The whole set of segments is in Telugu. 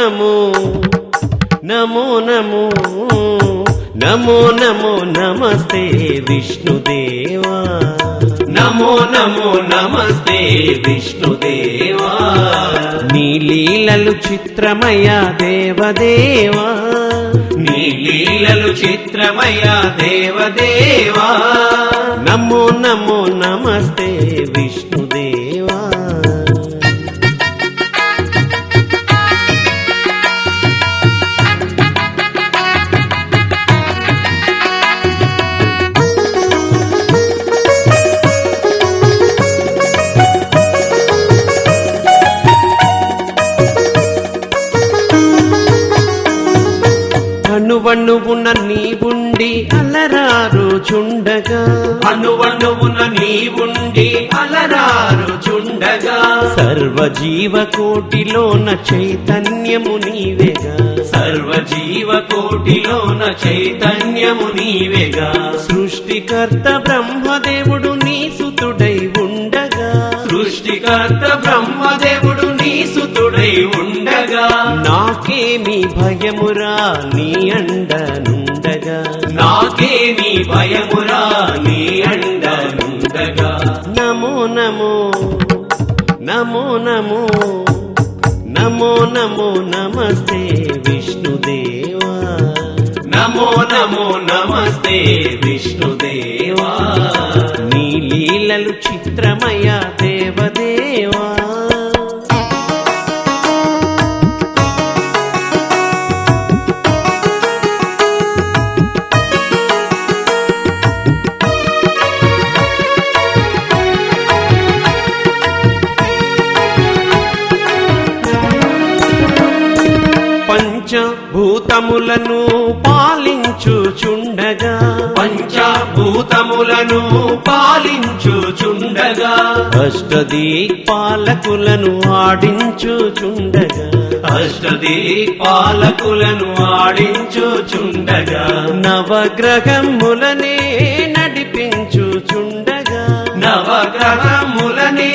నమో నమో నమో నమో నమో నమస్తే విష్ణుదేవా నమో నమో నమస్తే విష్ణుదేవా నీ లీలలు చిత్రమయ దేవదేవా నీ లీలలు చిత్రమయ దేవదేవా నమో నమో నమస్తే విష్ణుదేవా అణువణువున నీవుండి అలరారు చుండగా అణువణువున నీవుండి అలరారు చుండగా సర్వజీవకోటిలోన చైతన్యము నీవేగా సర్వజీవకోటిలోన చైతన్యము నీవేగా సృష్టికర్త బ్రహ్మదేవుడు నీ సుతుడై ఉండగా సృష్టికర్త బ్రహ్మదేవుడు నీ సుతుడై ఉండగా నాకేమి భయమురా నీ అండనుండగా నాకేమి భయమురా నీ అండనుండగా నమో నమో నమో నమో నమో నమో నమస్తే విష్ణుదేవా నమో నమో నమస్తే విష్ణుదేవా నీ లీలలు చిత్రమయ దేవదేవా పంచభూతములను పాలించుచుండగా పంచభూతములను పాలించుచుండగా అష్టదిక్పాలకులను ఆడించుచుండగా అష్టదిక్పాలకులను ఆడించుచుండగా నవగ్రహములనే నడిపించుచుండగా నవగ్రహములనే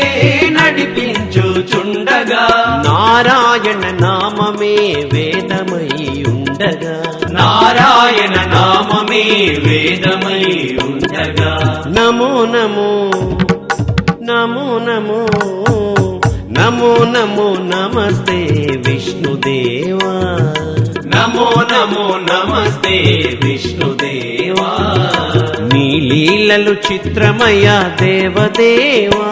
నడిపించుచుండగా నారాయణ నామమే వేదమై ఉండగా నారాయణ నామమే వేదమై ఉండగా నమో నమో నమో నమో నమో నమో నమస్తే విష్ణుదేవా నమో నమో నమస్తే విష్ణుదేవా నీ లీలలు చిత్రమయ దేవదేవా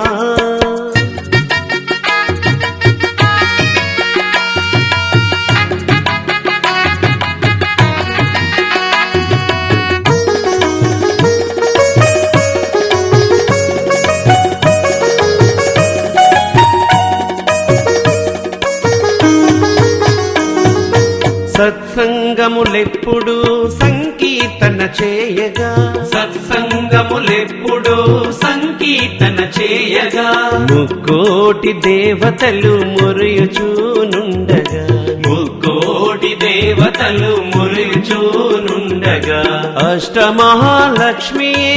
సత్సంగములెప్పుడు సంకీర్తన చేయగా సత్సంగములెప్పుడు సంకీర్తన చేయగా ముక్కోటి దేవతలు మురియుచూనుండగా ముక్కోటి దేవతలు మురిచూనుండగా అష్టమహాలక్ష్మియే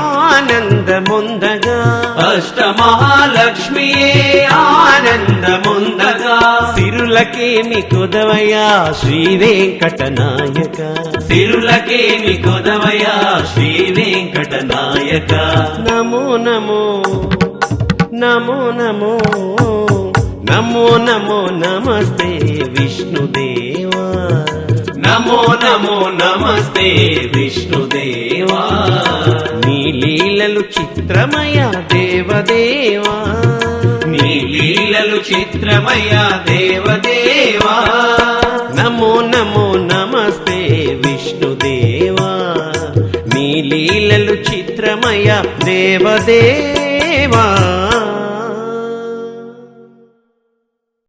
ఆనందముందగా అష్టమహాలక్ష్మియే ఆనందముందగా సిరులకేమి కొదవయా శ్రీ వెంకటనాయక సిరులకేమి కొదవయా శ్రీ వెంకటనాయక నమో నమో నమో నమో నమో నమో నమస్తే విష్ణుదేవా నమో నమో నమస్తే విష్ణుదేవా నీ లీలలు చిత్రమయ దేవదేవా నీ లీలలు చిత్రమయ దేవదేవా నమో నమో నమస్తే విష్ణుదేవా నీ లీలలు చిత్రమయ దేవదేవా